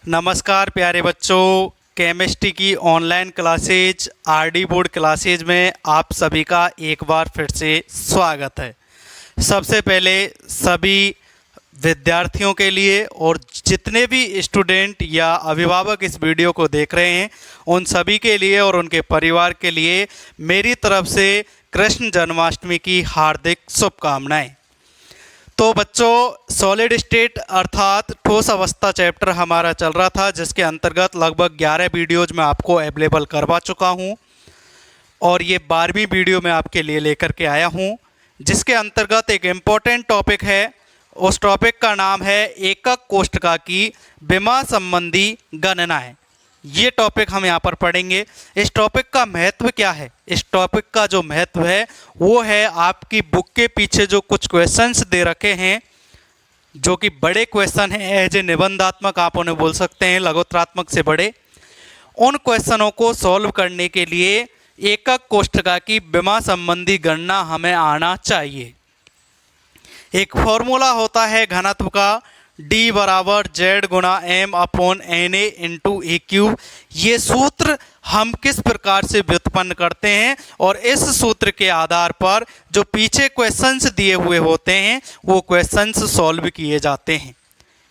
नमस्कार प्यारे बच्चों, केमिस्ट्री की online classes RD board classes में आप सभी का एक बार फिर से स्वागत है। सबसे पहले सभी विद्यार्थियों के लिए और जितने भी स्टूडेंट या अभिभावक इस वीडियो को देख रहे हैं उन सभी के लिए और उनके परिवार के लिए मेरी तरफ से कृष्ण जन्माष्टमी की हार्दिक शुभकामनाएं। तो बच्चों, सॉलिड स्टेट अर्थात ठोस अवस्था चैप्टर हमारा चल रहा था, जिसके अंतर्गत लगभग 11 वीडियोज मैं आपको अवेलेबल करवा चुका हूं और ये 12वीं वीडियो मैं आपके लिए लेकर के आया हूं, जिसके अंतर्गत एक इम्पॉर्टेंट टॉपिक है। उस टॉपिक का नाम है एकक कोष्ठका की विमा संबंधी गणनाएं। ये टॉपिक हम यहाँ पर पढ़ेंगे। इस टॉपिक का महत्व क्या है? इस टॉपिक का जो महत्व है वो है आपकी बुक के पीछे जो कुछ क्वेश्चंस दे रखे हैं, जो कि बड़े क्वेश्चन हैं, एज ए निबंधात्मक आप उन्हें बोल सकते हैं, लघुत्रात्मक से बड़े। उन क्वेश्चनों को सॉल्व करने के लिए एकक कोष्ठका की विमा संबंधी गणना हमें आना चाहिए। एक फॉर्मूला होता है घनत्व का, D बराबर Z गुणा M अपॉन NA इंटू ए क्यूब। ये सूत्र हम किस प्रकार से व्युत्पन्न करते हैं और इस सूत्र के आधार पर जो पीछे क्वेश्चंस दिए हुए होते हैं वो क्वेश्चंस सॉल्व किए जाते हैं।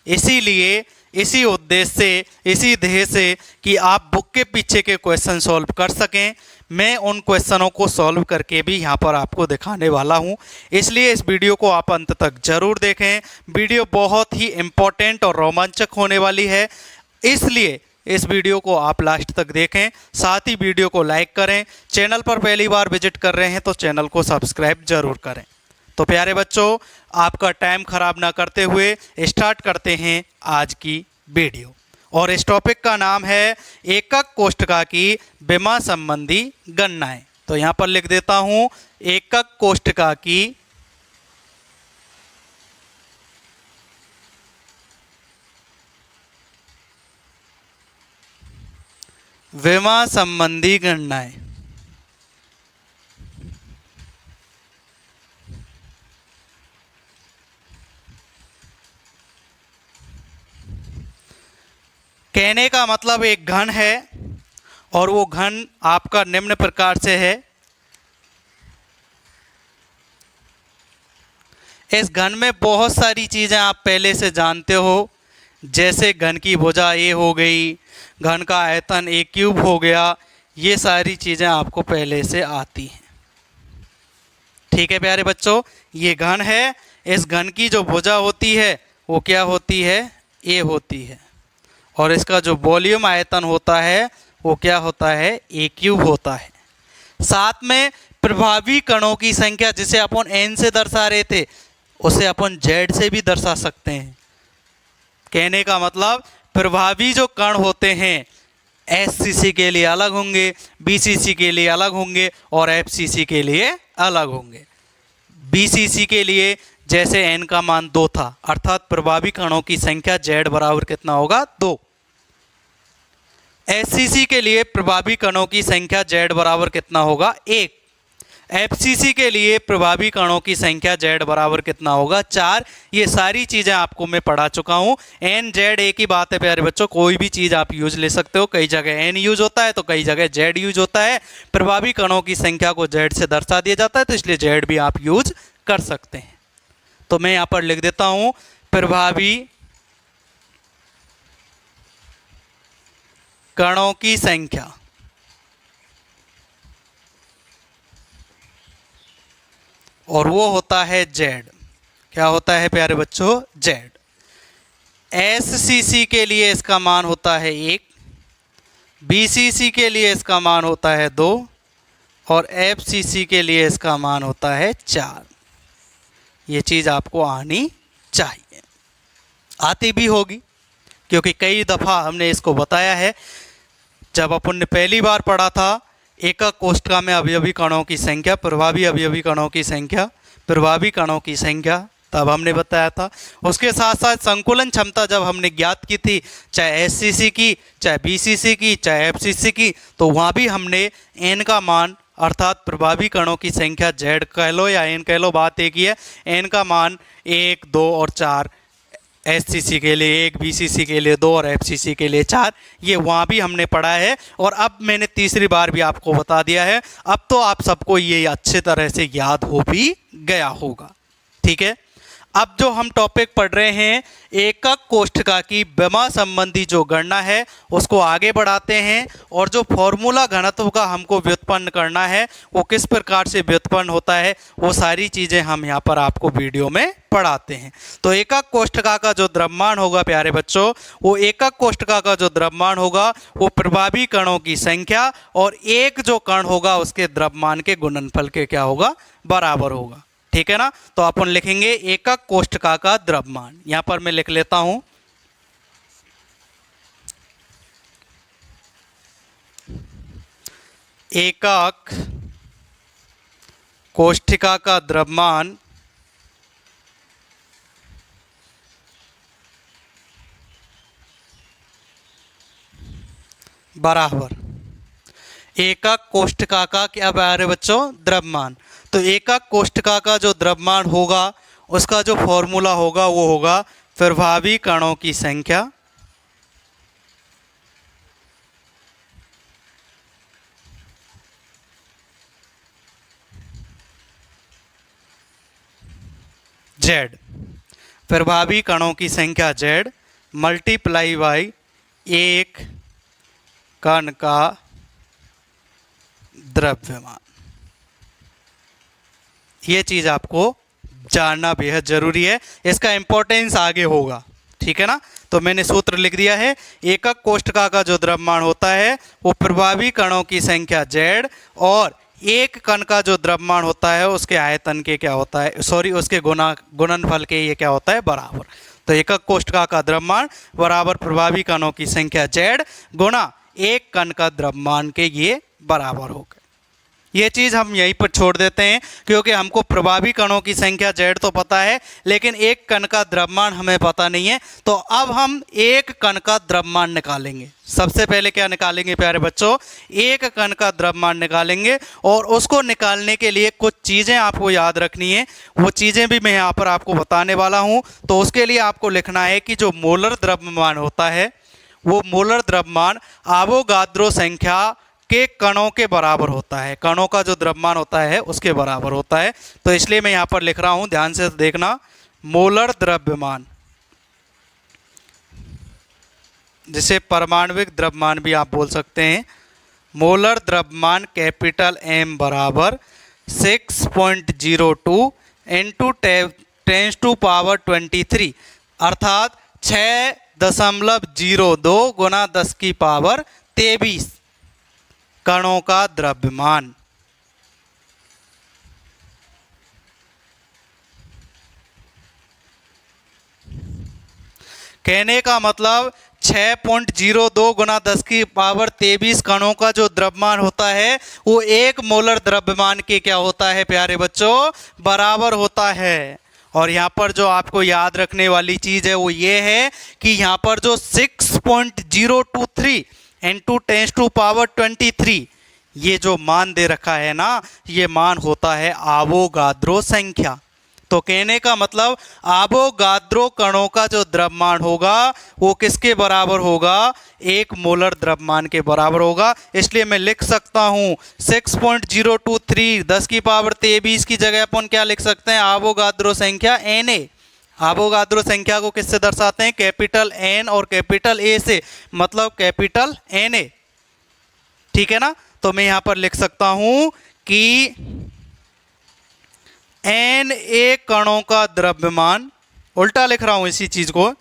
इसीलिए इसी उद्देश्य से, इसी ध्येय से कि आप बुक के पीछे के क्वेश्चन सॉल्व कर सकें, मैं उन क्वेश्चनों को सॉल्व करके भी यहाँ पर आपको दिखाने वाला हूँ। इसलिए इस वीडियो को आप अंत तक जरूर देखें। वीडियो बहुत ही इम्पोर्टेंट और रोमांचक होने वाली है, इसलिए इस वीडियो को आप लास्ट तक देखें। साथ ही वीडियो को लाइक करें। चैनल पर पहली बार विजिट कर रहे हैं तो चैनल को सब्सक्राइब जरूर करें। तो प्यारे बच्चों, आपका टाइम खराब ना करते हुए स्टार्ट करते हैं आज की वीडियो। और इस टॉपिक का नाम है एकक कोष्ठका की विमा संबंधी गणनाएं। तो यहाँ पर लिख देता हूँ एकक कोष्ठका की विमा संबंधी गणनाएं। कहने का मतलब एक घन है और वो घन आपका निम्न प्रकार से है। इस घन में बहुत सारी चीज़ें आप पहले से जानते हो, जैसे घन की भुजा ए हो गई, घन का आयतन ए क्यूब हो गया। ये सारी चीज़ें आपको पहले से आती हैं। ठीक है प्यारे बच्चों, ये घन है। इस घन की जो भुजा होती है वो क्या होती है? ए होती है। और इसका जो वॉल्यूम आयतन होता है वो क्या होता है? ए क्यूब होता है। साथ में प्रभावी कणों की संख्या, जिसे अपन n से दर्शा रहे थे, उसे अपन z से भी दर्शा सकते हैं। कहने का मतलब प्रभावी जो कण होते हैं SCC के लिए अलग होंगे, BCC के लिए अलग होंगे और FCC के लिए अलग होंगे। BCC के लिए जैसे n का मान 2 था, अर्थात प्रभावी कणों की संख्या z बराबर कितना होगा? 2। SCC के लिए प्रभावी कणों की संख्या z बराबर कितना होगा? 1। FCC के लिए प्रभावी कणों की संख्या z बराबर कितना होगा? 4। ये सारी चीज़ें आपको मैं पढ़ा चुका हूँ। n z एक ही बात है प्यारे बच्चों, कोई भी चीज़ आप यूज ले सकते हो। कई जगह n यूज होता है तो कई जगह z यूज होता है। प्रभावी कणों की संख्या को z से दर्शा दिया जाता है, तो इसलिए z भी आप यूज कर सकते हैं। तो मैं यहाँ पर लिख देता हूँ प्रभावी कणों की संख्या और वो होता है z। क्या होता है प्यारे बच्चों? z। SCC के लिए इसका मान होता है 1, BCC के लिए इसका मान होता है 2 और FCC के लिए इसका मान होता है 4। ये चीज़ आपको आनी चाहिए, आती भी होगी क्योंकि कई दफ़ा हमने इसको बताया है। जब अपन ने पहली बार पढ़ा था एकक कोष्ठका में अवयवी कणों की संख्या, प्रभावी अवयवी कणों की संख्या, प्रभावी कणों की संख्या, तब हमने बताया था। उसके साथ साथ संकुलन क्षमता जब हमने ज्ञात की थी, चाहे SCC की, चाहे BCC की, चाहे FCC की, तो वहाँ भी हमने n का मान अर्थात प्रभावी कणों की संख्या z कह लो या n कह लो, बात एक ही है। n का मान 1, 2 और 4 एससीसी के लिए 1, बीसीसी के लिए 2 और एफसीसी के लिए 4। ये वहाँ भी हमने पढ़ा है और अब मैंने तीसरी बार भी आपको बता दिया है। अब तो आप सबको ये अच्छे तरह से याद हो भी गया होगा। ठीक है, अब जो हम टॉपिक पढ़ रहे हैं एकक कोष्ठका की विमा संबंधी जो गणना है उसको आगे बढ़ाते हैं, और जो फॉर्मूला घनत्व का हमको व्युत्पन्न करना है वो किस प्रकार से व्युत्पन्न होता है वो सारी चीज़ें हम यहाँ पर आपको वीडियो में पढ़ाते हैं। तो एकक कोष्ठका का जो द्रव्यमान होगा प्यारे बच्चों, वो एकक कोष्ठका का जो द्रव्यमान होगा वो प्रभावी कणों की संख्या और एक जो कण होगा उसके द्रव्यमान के गुणनफल के क्या होगा, बराबर होगा। ठीक है ना। तो अपन लिखेंगे एकक कोष्ठका का द्रव्यमान। यहां पर मैं लिख लेता हूं एकक कोष्ठिका का द्रव्यमान बराबर एकक कोष्ठका का क्या बराबर बच्चों, द्रव्यमान। तो एकक कोष्ठका का जो द्रव्यमान होगा उसका जो फॉर्मूला होगा वो होगा प्रभावी कणों की संख्या Z, प्रभावी कणों की संख्या Z मल्टीप्लाई बाई एक कण का द्रव्यमान। ये चीज आपको जानना बेहद जरूरी है, इसका इंपॉर्टेंस आगे होगा। ठीक है ना। तो मैंने सूत्र लिख दिया है, एकक कोष्ठका का जो द्रव्यमान होता है वो प्रभावी कणों की संख्या Z और एक कण का जो द्रव्यमान होता है उसके आयतन के क्या होता है, उसके गुणनफल के ये क्या होता है, बराबर। तो एकक कोष्ठका का द्रव्यमान बराबर प्रभावी कणों की संख्या Z गुणा एक कण का द्रव्यमान के ये बराबर हो गए। ये चीज़ हम यहीं पर छोड़ देते हैं क्योंकि हमको प्रभावी कणों की संख्या Z तो पता है लेकिन एक कण का द्रव्यमान हमें पता नहीं है। तो अब हम एक कण का द्रव्यमान निकालेंगे। सबसे पहले क्या निकालेंगे प्यारे बच्चों, एक कण का द्रव्यमान निकालेंगे और उसको निकालने के लिए कुछ चीज़ें आपको याद रखनी है। वो चीज़ें भी मैं यहाँ पर आपको बताने वाला हूँ। तो उसके लिए आपको लिखना है कि जो मोलर द्रव्यमान होता है वो मोलर द्रव्यमान आवोगाद्रो संख्या के कणों के बराबर होता है, कणों का जो द्रव्यमान होता है उसके बराबर होता है। तो इसलिए मैं यहाँ पर लिख रहा हूँ, ध्यान से देखना, मोलर द्रव्यमान, जिसे परमाणविक द्रव्यमान भी आप बोल सकते हैं। मोलर द्रव्यमान कैपिटल M बराबर 6.02 इंटू 10⁻23 अर्थात 6.02 गुना 10⁻23 कणों का द्रव्यमान। कहने का मतलब 6.02 गुना 10⁻23 कणों का जो द्रव्यमान होता है वो एक मोलर द्रव्यमान के क्या होता है प्यारे बच्चों, बराबर होता है। और यहाँ पर जो आपको याद रखने वाली चीज़ है वो ये है कि यहाँ पर जो 6.023 इंटू 10⁻23 ये जो मान दे रखा है ना, ये मान होता है आवोगाद्रो संख्या। तो कहने का मतलब आवोगाद्रो कणों का जो द्रव्यमान होगा वो किसके बराबर होगा, एक मोलर द्रव्यमान के बराबर होगा। इसलिए मैं लिख सकता हूँ 6.023 10⁻23 की जगह अपन क्या लिख सकते हैं, आवोगाद्रो संख्या Na। आवोगाद्रो संख्या को किससे दर्शाते हैं, कैपिटल N और कैपिटल A से, मतलब कैपिटल Na। ठीक है ना। तो मैं यहां पर लिख सकता हूं कि Na कणों का द्रव्यमान, उल्टा लिख रहा हूं इसी चीज को,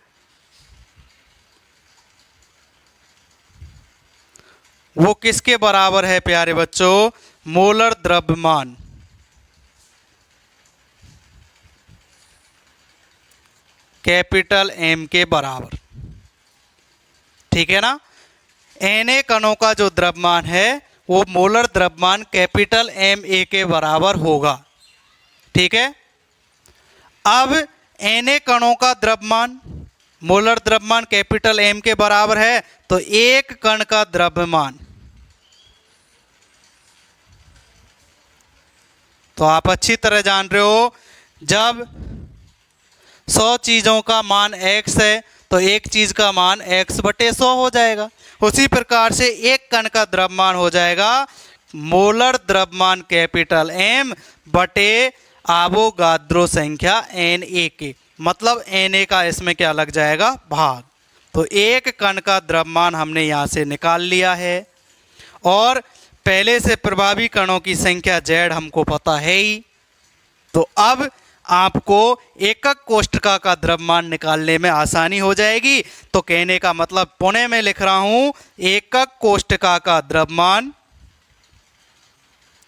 वो किसके बराबर है प्यारे बच्चों, मोलर द्रव्यमान कैपिटल M के बराबर। ठीक है ना। Na कणों का जो द्रव्यमान है वो मोलर द्रव्यमान कैपिटल Ma के बराबर होगा। ठीक है। अब Na कणों का द्रव्यमान, मोलर द्रव्यमान कैपिटल M के बराबर है, तो एक कण का द्रव्यमान, तो आप अच्छी तरह जान रहे हो, जब 100 चीज़ों का मान x है तो एक चीज़ का मान x/100 हो जाएगा। उसी प्रकार से एक कण का द्रव्यमान हो जाएगा मोलर द्रव्यमान कैपिटल M बटे आवोगाद्रो संख्या Na के, मतलब Na का इसमें क्या लग जाएगा, भाग। तो एक कण का द्रव्यमान हमने यहाँ से निकाल लिया है और पहले से प्रभावी कणों की संख्या Z हमको पता है ही। तो अब आपको एकक कोष्ठका का द्रव्यमान निकालने में आसानी हो जाएगी। तो कहने का मतलब पुनः मैं लिख रहा हूं एकक कोष्ठका का द्रव्यमान,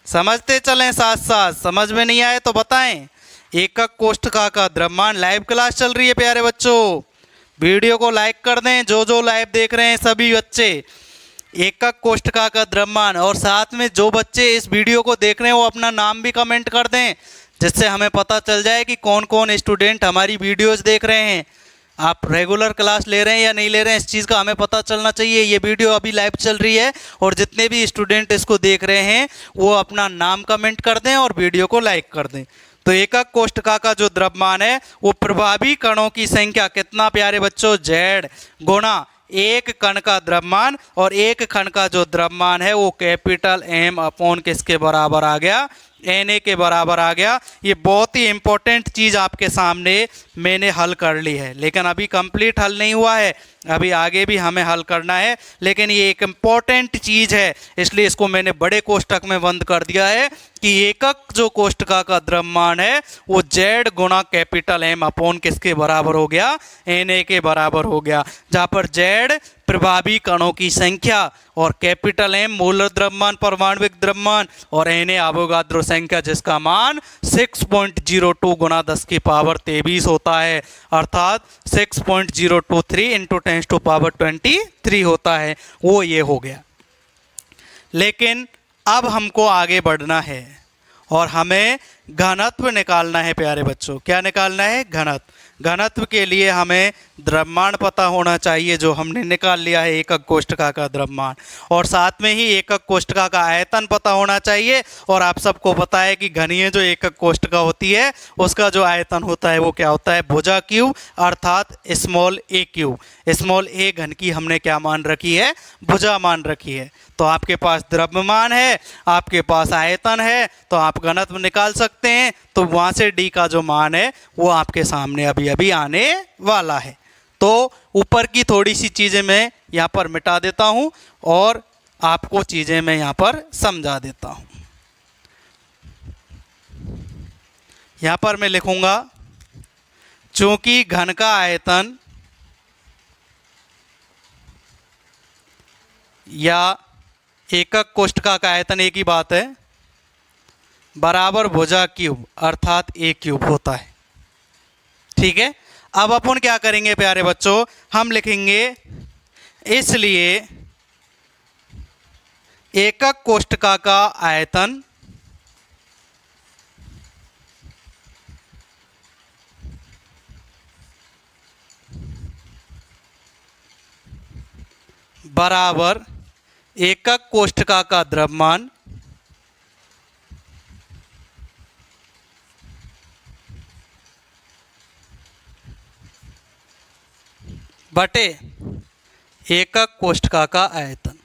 समझते चलें साथ साथ, समझ में नहीं आए तो बताएं। एकक कोष्ठका का द्रव्यमान, लाइव क्लास चल रही है प्यारे बच्चों, वीडियो को लाइक कर दें जो जो लाइव देख रहे हैं सभी बच्चे। एकक कोष्ठका का द्रव्यमान, और साथ में जो बच्चे इस वीडियो को देख रहे हैं वो अपना नाम भी कमेंट कर दें, जिससे हमें पता चल जाए कि कौन कौन स्टूडेंट हमारी वीडियोस देख रहे हैं। आप रेगुलर क्लास ले रहे हैं या नहीं ले रहे हैं, इस चीज़ का हमें पता चलना चाहिए। ये वीडियो अभी लाइव चल रही है और जितने भी स्टूडेंट इसको देख रहे हैं वो अपना नाम कमेंट कर दें और वीडियो को लाइक कर दें। तो एकक कोष्ठका का जो द्रव्यमान है वो प्रभावी कणों की संख्या कितना प्यारे बच्चों, Z गुणा एक कण का द्रव्यमान, और एक कण का जो द्रव्यमान है वो कैपिटल M अपॉन किसके बराबर आ गया, Na के बराबर आ गया। ये बहुत ही इंपॉर्टेंट चीज़ आपके सामने मैंने हल कर ली है, लेकिन अभी कंप्लीट हल नहीं हुआ है, अभी आगे भी हमें हल करना है। लेकिन ये एक इम्पॉर्टेंट चीज़ है, इसलिए इसको मैंने बड़े कोष्ठक में बंद कर दिया है कि एकक जो कोष्ठका का द्रव्यमान है वो Z गुणा कैपिटल M अपॉन किसके बराबर हो गया, Na के बराबर हो गया। जहाँ पर Z प्रभावी कणों की संख्या और कैपिटल M मोलर द्रव्यमान, परमाणविक द्रव्यमान, और Na आवोगाद्रो संख्या जिसका मान 6.02 गुणा 10⁻23 होता है, अर्थात 6.023 इंटू 10⁻23 होता है, वो ये हो गया। लेकिन अब हमको आगे बढ़ना है और हमें घनत्व निकालना है प्यारे बच्चों। क्या निकालना है, घनत्व। घनत्व के लिए हमें द्रव्यमान पता होना चाहिए, जो हमने निकाल लिया है एकक कोष्ठका का द्रव्यमान, और साथ में ही एकक कोष्ठका का आयतन पता होना चाहिए। और आप सबको पता है कि घनीय जो एकक कोष्ठका होती है उसका जो आयतन होता है वो क्या होता है, भुजा क्यूब, अर्थात small a cube. Small a घन की हमने क्या मान रखी है, भुजा मान रखी है। तो आपके पास द्रव्यमान है, आपके पास आयतन है, तो आप घनत्व निकाल सकते हैं। तो वहाँ से d का जो मान है वो आपके सामने अभी अभी आने वाला है। तो ऊपर की थोड़ी सी चीज़ें मैं यहाँ पर मिटा देता हूँ और आपको चीज़ें मैं यहाँ पर समझा देता हूँ। यहाँ पर मैं लिखूँगा, चूँकि घन का आयतन या एकक कोष्ठका का आयतन एक ही बात है, बराबर भुजा क्यूब अर्थात a क्यूब होता है। ठीक है, अब अपन क्या करेंगे प्यारे बच्चों, हम लिखेंगे इसलिए एकक कोष्ठका का आयतन बराबर एकक कोष्ठका का द्रव्यमान बटे एकक कोष्ठका का आयतन।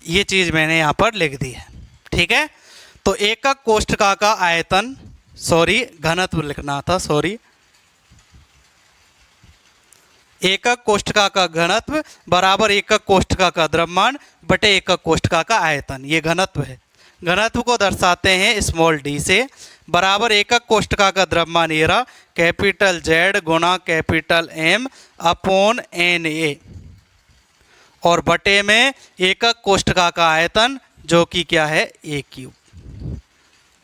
ये चीज़ मैंने यहाँ पर लिख दी है। ठीक है, तो एकक कोष्ठका का आयतन, सॉरी घनत्व लिखना था, सॉरी, एकक कोष्ठका का घनत्व बराबर एकक कोष्ठका का द्रव्यमान बटे एकक कोष्ठका का आयतन। ये घनत्व है। घनत्व को दर्शाते हैं स्मॉल d से, बराबर एकक कोष्ठका का द्रव्यमान ये रहा कैपिटल Z गुणा कैपिटल M अपॉन Na, और बटे में एकक कोष्ठका का आयतन जो कि क्या है, a क्यूब।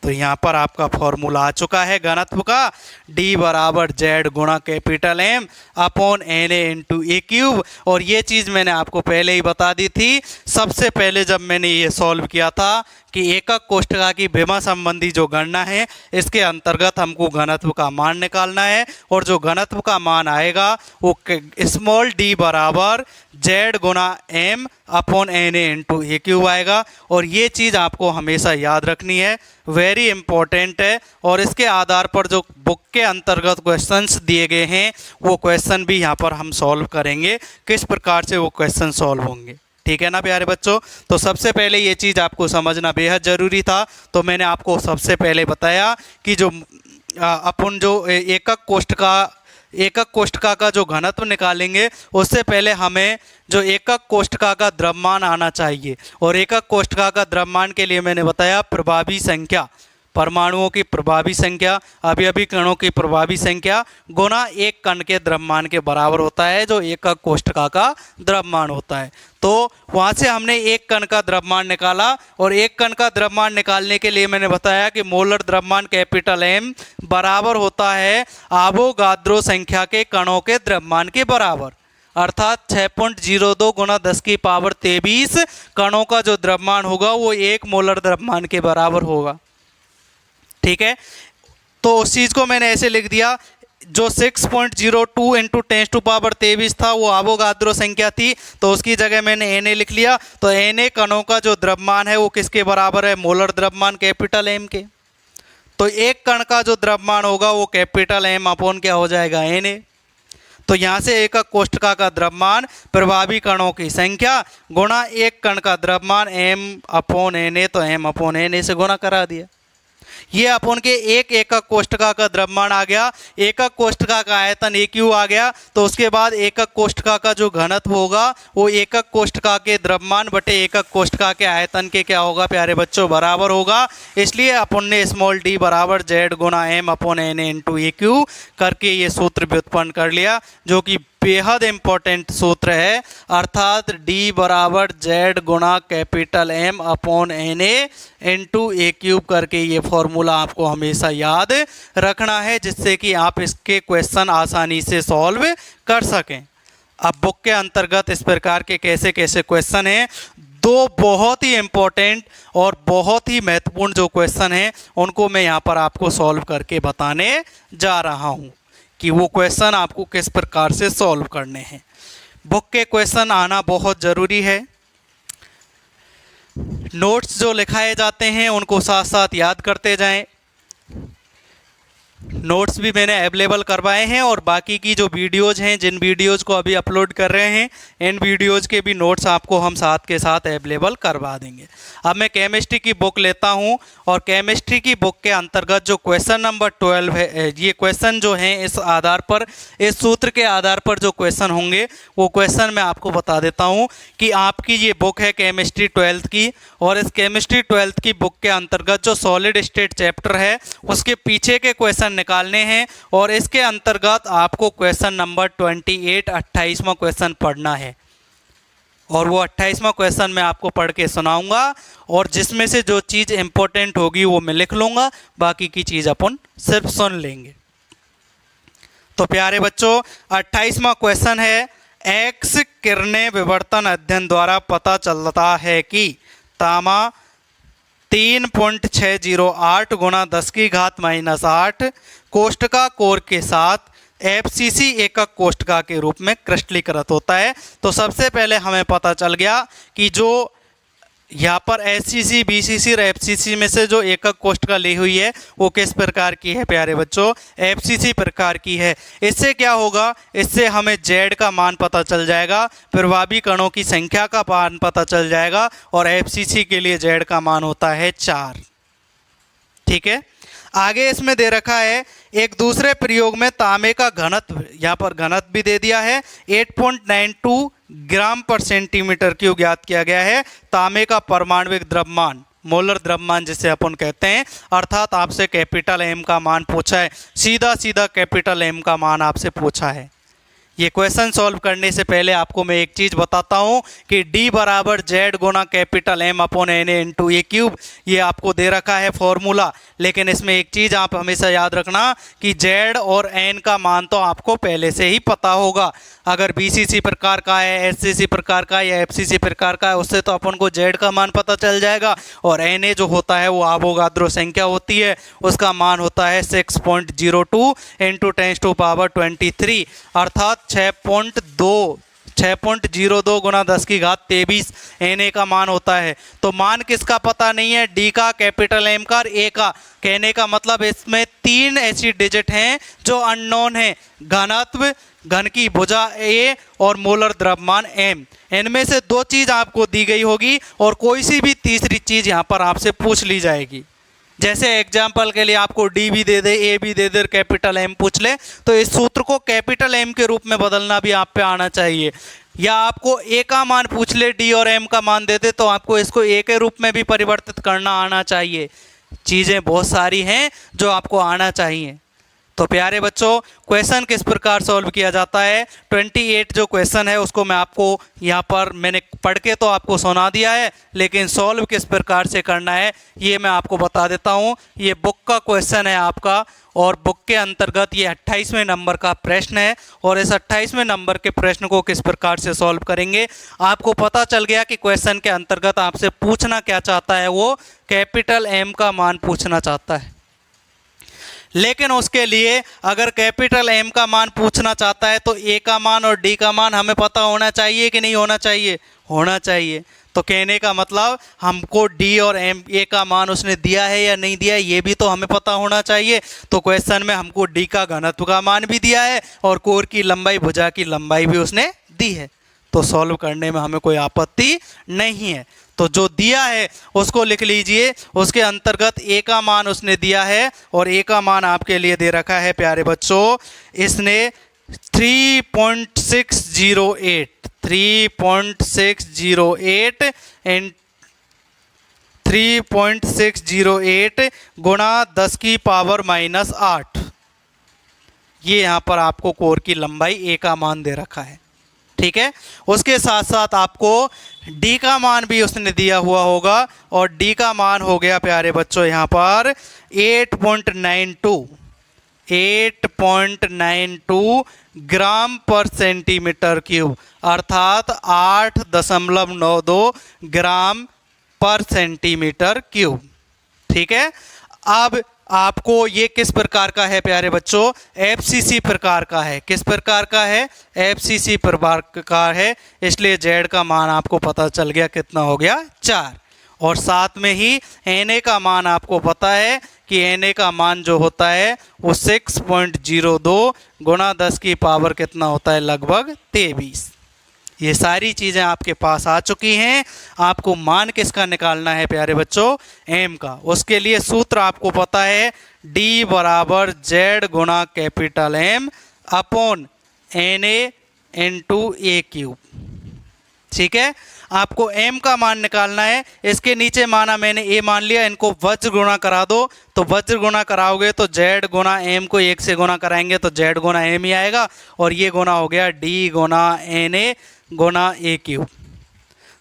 तो यहाँ पर आपका फॉर्मूला आ चुका है घनत्व का, d बराबर Z गुणा capital M upon Na into a cube. और ये चीज़ मैंने आपको पहले ही बता दी थी, सबसे पहले जब मैंने ये सॉल्व किया था कि एकक कोष्ठका की विमा संबंधी जो गणना है इसके अंतर्गत हमको घनत्व का मान निकालना है, और जो घनत्व का मान आएगा वो स्मॉल डी बराबर जेड गुना M upon N A into A cube आएगा। और ये चीज़ आपको हमेशा याद रखनी है, वेरी इंपॉर्टेंट है। और इसके आधार पर जो बुक के अंतर्गत क्वेश्चंस दिए गए हैं वो क्वेश्चन भी यहाँ पर हम सॉल्व करेंगे, किस प्रकार से वो क्वेश्चन सॉल्व होंगे। ठीक है ना प्यारे बच्चों। तो सबसे पहले ये चीज़ आपको समझना बेहद ज़रूरी था। तो मैंने आपको सबसे पहले बताया कि जो अपन जो एकक कोष्ठका का जो घनत्व निकालेंगे उससे पहले हमें जो एकक कोष्ठका का द्रव्यमान आना चाहिए। और एकक कोष्ठका का द्रव्यमान के लिए मैंने बताया प्रभावी संख्या, परमाणुओं की प्रभावी संख्या, अभी कणों की प्रभावी संख्या गुना एक कण के द्रव्यमान के बराबर होता है, जो एकक कोष्ठका का द्रव्यमान होता है। तो वहाँ से हमने एक कण का द्रव्यमान निकाला, और एक कण का द्रव्यमान निकालने के लिए मैंने बताया कि मोलर द्रव्यमान कैपिटल एम बराबर होता है आवोगाद्रो संख्या के कणों के द्रव्यमान के बराबर, अर्थात 6.02 गुना 10 की पावर 23 कणों का जो द्रव्यमान होगा वो एक मोलर द्रव्यमान के बराबर होगा। ठीक है, तो उस चीज़ को मैंने ऐसे लिख दिया, जो 6.02 इंटू 10⁻23 था वो आवोगाद्रो संख्या थी, तो उसकी जगह मैंने Na लिख लिया। तो Na कणों का जो द्रव्यमान है वो किसके बराबर है, मोलर द्रव्यमान कैपिटल एम के। तो एक कण का जो द्रव्यमान होगा वो कैपिटल एम अपॉन क्या हो जाएगा, Na। तो यहाँ से एकक कोष्ठका का द्रव्यमान प्रभावी कणों की संख्या गुणा एक कण का द्रव्यमान m अपॉन Na, तो m अपॉन Na से गुणा करा दिया। ये अपन के एक एकक कोष्ठका का द्रव्यमान आ गया, एकक कोष्ठका का आयतन ए क्यू आ गया। तो उसके बाद एकक कोष्ठका का जो घनत्व होगा वो एकक कोष्ठका के द्रव्यमान बटे एकक कोष्ठका के आयतन के क्या होगा प्यारे बच्चों, बराबर होगा। इसलिए अपन ने स्मॉल डी बराबर जेड गुना एम अपॉन एन इंटू ए क्यू करके ये सूत्र व्युत्पन्न कर लिया, जो कि बेहद इंपॉर्टेंट सूत्र है। अर्थात D बराबर जेड गुणा capital M upon Na into ए क्यूब करके ये फॉर्मूला आपको हमेशा याद रखना है, जिससे कि आप इसके क्वेश्चन आसानी से सॉल्व कर सकें। अब बुक के अंतर्गत इस प्रकार के कैसे कैसे क्वेश्चन हैं, दो बहुत ही इम्पोर्टेंट और बहुत ही महत्वपूर्ण जो क्वेश्चन हैं उनको मैं यहाँ पर आपको सॉल्व करके बताने जा रहा हूँ कि वो क्वेश्चन आपको किस प्रकार से सॉल्व करने हैं। बुक के क्वेश्चन आना बहुत ज़रूरी है। नोट्स जो लिखाए जाते हैं उनको साथ साथ याद करते जाएं। नोट्स भी मैंने अवेलेबल करवाए हैं, और बाकी की जो वीडियोज़ हैं, जिन वीडियोज़ को अभी अपलोड कर रहे हैं, इन वीडियोज़ के भी नोट्स आपको हम साथ के साथ अवेलेबल करवा देंगे। अब मैं केमिस्ट्री की बुक लेता हूं, और केमिस्ट्री की बुक के अंतर्गत जो क्वेश्चन नंबर 12 है, ये क्वेश्चन जो हैं इस आधार पर, इस सूत्र के आधार पर जो क्वेश्चन होंगे वो क्वेश्चन मैं आपको बता देता हूँ कि आपकी ये बुक है केमिस्ट्री 12th की, और इस केमिस्ट्री 12th की बुक के अंतर्गत जो सॉलिड स्टेट चैप्टर है उसके पीछे के क्वेश्चन निकालने हैं, और इसके अंतर्गत आपको क्वेश्चन नंबर 28 28वां क्वेश्चन पढ़ना है। और वो 28वां क्वेश्चन मैं आपको पढ़ के सुनाऊंगा, और जिसमें से जो चीज़ इंपॉर्टेंट होगी वो मैं लिख लूँगा, बाकी की चीज़ अपन सिर्फ सुन लेंगे। तो प्यारे बच्चों 28वां क्वेश्चन है, एक्स किरणें विवर्तन अध्ययन द्वारा पता चलता है कि तामा 3.608 गुणा 10 की घात -8 कोष्ठका कोर के साथ FCC एकक कोष्ठका के रूप में क्रिस्टलीकृत होता है। तो सबसे पहले हमें पता चल गया कि जो यहाँ पर SCC, BCC और FCC में से जो एकक कोष्ठका ली हुई है वो किस प्रकार की है प्यारे बच्चों, FCC प्रकार की है। इससे क्या होगा, इससे हमें Z का मान पता चल जाएगा, प्रभावी कणों की संख्या का मान पता चल जाएगा, और FCC के लिए Z का मान होता है 4। ठीक है, आगे इसमें दे रखा है एक दूसरे प्रयोग में तांबे का घनत्व, यहाँ पर घनत्व भी दे दिया है, 8.92 ग्राम पर सेंटीमीटर क्यूब ज्ञात किया गया है। तांबे का परमाणविक द्रव्यमान, मोलर द्रव्यमान जिसे अपन कहते हैं, अर्थात आपसे कैपिटल M का मान पूछा है, सीधा सीधा कैपिटल M का मान आपसे पूछा है। ये क्वेश्चन सॉल्व करने से पहले आपको मैं एक चीज़ बताता हूँ कि D बराबर जेड गुना capital M upon N A into A cube, ये आपको दे रखा है फॉर्मूला। लेकिन इसमें एक चीज़ आप हमेशा याद रखना कि Z और N का मान तो आपको पहले से ही पता होगा। अगर BCC प्रकार का है, SCC प्रकार का या FCC प्रकार का है, उससे तो अपन को Z का मान पता चल जाएगा। और Na जो होता है वो अवोगाद्रो संख्या होती है, उसका मान होता है 6.02 इंटू 10⁻23 अर्थात 6.02 गुना 10 की घात 23 Na का मान होता है। तो मान किसका पता नहीं है? D का, कैपिटल M का और A का। कहने का मतलब इसमें 3 ऐसी डिजिट हैं जो अननोन हैं, घनत्व, घन की भुजा A और मोलर द्रव्यमान M। इनमें से 2 चीज़ आपको दी गई होगी और कोई सी भी तीसरी चीज़ यहाँ पर आपसे पूछ ली जाएगी। जैसे एग्जाम्पल के लिए आपको डी भी दे दे, ए भी दे दे, कैपिटल एम पूछ ले, तो इस सूत्र को कैपिटल एम के रूप में बदलना भी आप पे आना चाहिए। या आपको ए का मान पूछ ले, डी और एम का मान दे दे, तो आपको इसको ए के रूप में भी परिवर्तित करना आना चाहिए। चीज़ें बहुत सारी हैं जो आपको आना चाहिए। तो प्यारे बच्चों, क्वेश्चन किस प्रकार सॉल्व किया जाता है? 28 जो क्वेश्चन है उसको मैं आपको यहाँ पर मैंने पढ़ के तो आपको सुना दिया है, लेकिन सॉल्व किस प्रकार से करना है ये मैं आपको बता देता हूँ। ये बुक का क्वेश्चन है आपका, और बुक के अंतर्गत ये 28वें नंबर का प्रश्न है। और इस 28वें नंबर के प्रश्न को किस प्रकार से सॉल्व करेंगे, आपको पता चल गया कि क्वेश्चन के अंतर्गत आपसे पूछना क्या चाहता है। वो कैपिटल एम का मान पूछना चाहता है। लेकिन उसके लिए अगर कैपिटल एम का मान पूछना चाहता है तो ए का मान और डी का मान हमें पता होना चाहिए कि नहीं होना चाहिए? होना चाहिए। तो कहने का मतलब हमको डी और एम, ए का मान उसने दिया है या नहीं दिया है ये भी तो हमें पता होना चाहिए। तो क्वेश्चन में हमको डी का घनत्व का मान भी दिया है और कोर की लंबाई, भुजा की लंबाई भी उसने दी है। तो सॉल्व करने में हमें कोई आपत्ति नहीं है। तो जो दिया है उसको लिख लीजिए। उसके अंतर्गत ए का मान उसने दिया है और ए का मान आपके लिए दे रखा है प्यारे बच्चों, इसने 3.608 एंड 3.608 गुणा 10 की पावर -8, ये यहाँ पर आपको कोर की लंबाई ए का मान दे रखा है। ठीक है। उसके साथ साथ आपको डी का मान भी उसने दिया हुआ होगा, और डी का मान हो गया प्यारे बच्चों यहाँ पर 8.92 ग्राम पर सेंटीमीटर क्यूब, अर्थात 8.92 ग्राम पर सेंटीमीटर क्यूब। ठीक है। अब आपको ये किस प्रकार का है प्यारे बच्चों? एफसीसी प्रकार का है। किस प्रकार का है? एफसीसी प्रकार का है। इसलिए जेड का मान आपको पता चल गया, कितना हो गया? 4। और साथ में ही एनए का मान आपको पता है कि एनए का मान जो होता है वो 6.02 गुणा 10 की पावर कितना होता है? लगभग 23। ये सारी चीज़ें आपके पास आ चुकी हैं। आपको मान किसका निकालना है प्यारे बच्चों? एम का। उसके लिए सूत्र आपको पता है, डी बराबर जेड गुणा capital M upon N A into A cube. ठीक है। आपको m का मान निकालना है। इसके नीचे माना मैंने a मान लिया, इनको वज्र गुणा करा दो। तो वज्र गुणा कराओगे तो z गुणा m को 1 से गुणा कराएंगे तो z गुणा m ही आएगा, और ये गुणा हो गया d गुणा एन ए गुणा ए क्यूब।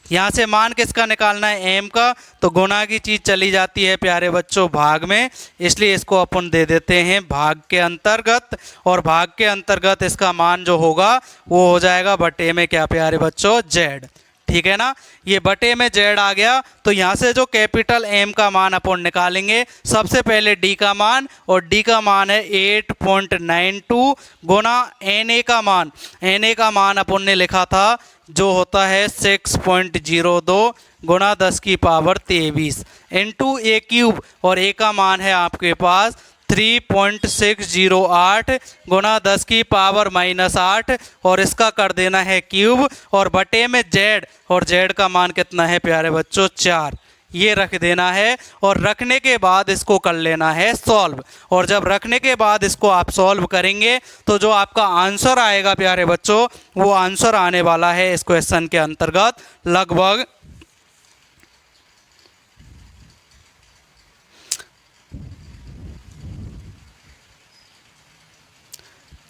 यहाँ से मान किसका निकालना है? m का। तो गुणा की चीज़ चली जाती है प्यारे बच्चों भाग में, इसलिए इसको अपन दे देते हैं भाग के अंतर्गत, और भाग के अंतर्गत इसका मान जो होगा वो हो जाएगा बटे में क्या प्यारे बच्चों? z। ठीक है ना। ये बटे में z आ गया। तो यहाँ से जो कैपिटल m का मान अपन निकालेंगे, सबसे पहले d का मान, और d का मान है 8.92 गुणा na का मान। na का मान अपन ने लिखा था जो होता है 6.02 गुणा 10 की पावर 23 इंटू ए क्यूब, और a का मान है आपके पास 3.608 गुणा 10 की पावर -8, और इसका कर देना है क्यूब, और बटे में z, और z का मान कितना है प्यारे बच्चों? 4। ये रख देना है, और रखने के बाद इसको कर लेना है सॉल्व। और जब रखने के बाद इसको आप सॉल्व करेंगे तो जो आपका आंसर आएगा प्यारे बच्चों, वो आंसर आने वाला है इस क्वेश्चन के अंतर्गत लगभग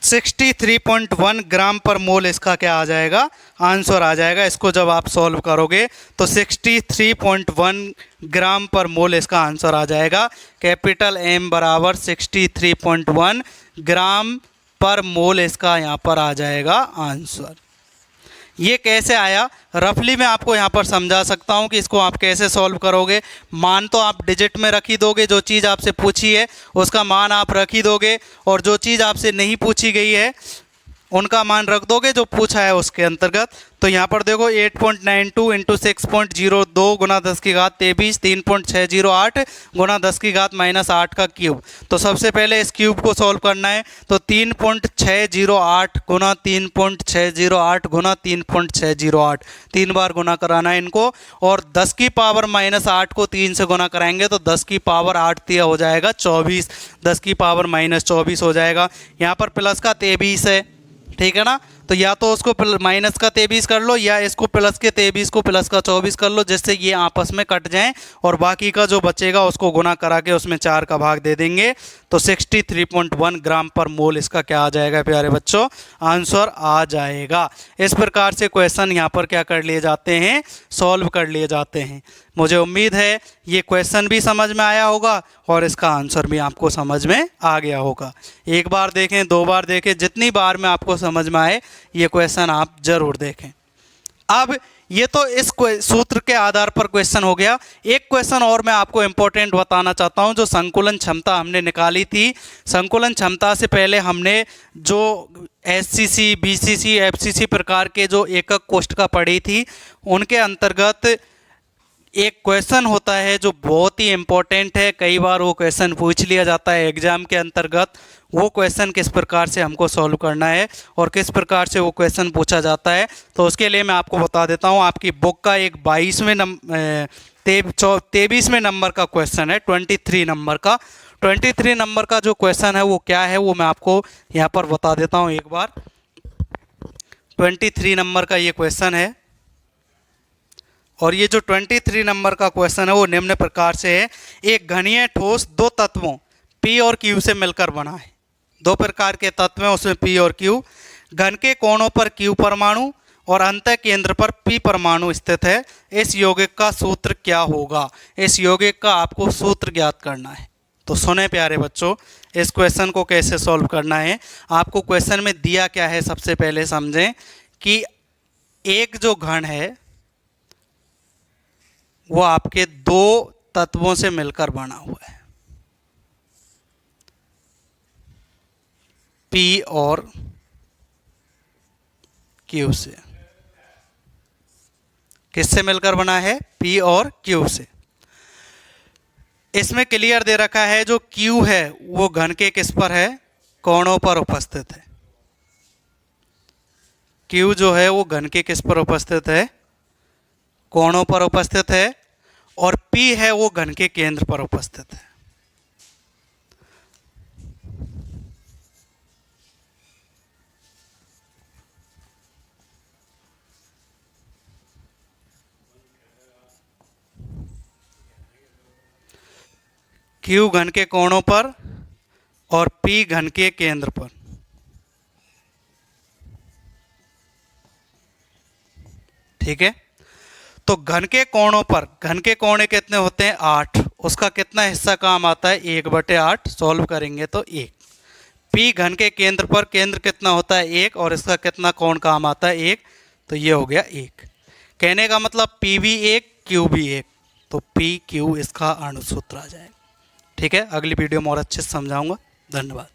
6 63.1 ग्राम पर मोल इसका क्या आ जाएगा, आंसर आ जाएगा। इसको जब आप सॉल्व करोगे तो 63.1 ग्राम पर मोल इसका आंसर आ जाएगा। कैपिटल M बराबर 63.1 ग्राम पर मोल इसका यहाँ पर आ जाएगा आंसर। ये कैसे आया, रफली मैं आपको यहाँ पर समझा सकता हूँ कि इसको आप कैसे सॉल्व करोगे। मान तो आप डिजिट में रख ही दोगे, जो चीज़ आपसे पूछी है उसका मान आप रख ही दोगे, और जो चीज़ आपसे नहीं पूछी गई है उनका मान रख दोगे जो पूछा है उसके अंतर्गत। तो यहाँ पर देखो 8.92 इंटू 6.02 गुना 10 की घात 23, 3.608 गुना 10 की घात -8 का क्यूब। तो सबसे पहले इस क्यूब को सॉल्व करना है, तो 3.608 गुना 3.608 गुना 3.608 3 बार गुना कराना है इनको, और 10 की पावर -8 को 3 से गुना कराएंगे तो 10 की पावर 8 दिया हो जाएगा 24, 10 की पावर -24 हो जाएगा। यहाँ पर प्लस का 23 है, ठीक है ना, तो या तो उसको माइनस का 23 कर लो या इसको प्लस के 23 को प्लस का 24 कर लो, जिससे ये आपस में कट जाएं और बाकी का जो बचेगा उसको गुना करा के उसमें 4 का भाग दे देंगे। तो 63.1 ग्राम पर मोल इसका क्या आ जाएगा प्यारे बच्चों, आंसर आ जाएगा। इस प्रकार से क्वेश्चन यहाँ पर क्या कर लिए जाते हैं, सॉल्व कर लिए जाते हैं। मुझे उम्मीद है ये क्वेश्चन भी समझ में आया होगा और इसका आंसर भी आपको समझ में आ गया होगा। एक बार देखें, 2 बार देखें, जितनी बार में आपको समझ में आए ये क्वेश्चन आप जरूर देखें। अब ये तो इस सूत्र के आधार पर क्वेश्चन हो गया। एक क्वेश्चन और मैं आपको इम्पोर्टेंट बताना चाहता हूं, जो संकुलन क्षमता हमने निकाली थी। संकुलन क्षमता से पहले हमने जो SCC, BCC, FCC प्रकार के जो एकक कोष्ठक पढ़ी थी, उनके अंतर्गत एक क्वेश्चन होता है जो बहुत ही इम्पोर्टेंट है। कई बार वो क्वेश्चन पूछ लिया जाता है एग्जाम के अंतर्गत। वो क्वेश्चन किस प्रकार से हमको सॉल्व करना है और किस प्रकार से वो क्वेश्चन पूछा जाता है, तो उसके लिए मैं आपको बता देता हूँ। आपकी बुक का एक 23वें नंबर का क्वेश्चन है, 23 नंबर का। 23 नंबर का जो क्वेश्चन है वो क्या है वो मैं आपको यहाँ पर बता देता हूँ एक बार। 23 नंबर का ये क्वेश्चन है, और ये जो 23 नंबर का क्वेश्चन है वो निम्न प्रकार से है। एक घनीय ठोस 2 तत्वों P और Q से मिलकर बना है। 2 प्रकार के तत्व हैं उसमें P और Q। घन के कोणों पर Q परमाणु और अंतः केंद्र पर P परमाणु स्थित है। इस यौगिक का सूत्र क्या होगा, इस यौगिक का आपको सूत्र ज्ञात करना है। तो सुने प्यारे बच्चों, इस क्वेश्चन को कैसे सॉल्व करना है। आपको क्वेश्चन में दिया क्या है, सबसे पहले समझें कि एक जो घन है वो आपके 2 तत्वों से मिलकर बना हुआ है, P और Q से। किससे मिलकर बना है, P और Q से। इसमें क्लियर दे रखा है जो Q है वो घन के किस पर है, कोणों पर उपस्थित है। Q जो है वो घन के किस पर उपस्थित है, कोणों पर उपस्थित है, और P है वो घन के केंद्र पर उपस्थित है। Q घन के कोणों पर और P घन के केंद्र पर। ठीक है, तो घन के कोणों पर, घन के कोणे कितने होते हैं 8, उसका कितना हिस्सा काम आता है 1/8, सॉल्व करेंगे तो 1। P घन के केंद्र पर, केंद्र कितना होता है 1, और इसका कितना कोण काम आता है 1, तो ये हो गया 1। कहने का मतलब P भी 1, Q भी 1, तो PQ इसका अणुसूत्र आ जाएगा। ठीक है, अगली वीडियो में और अच्छे से समझाऊंगा। धन्यवाद।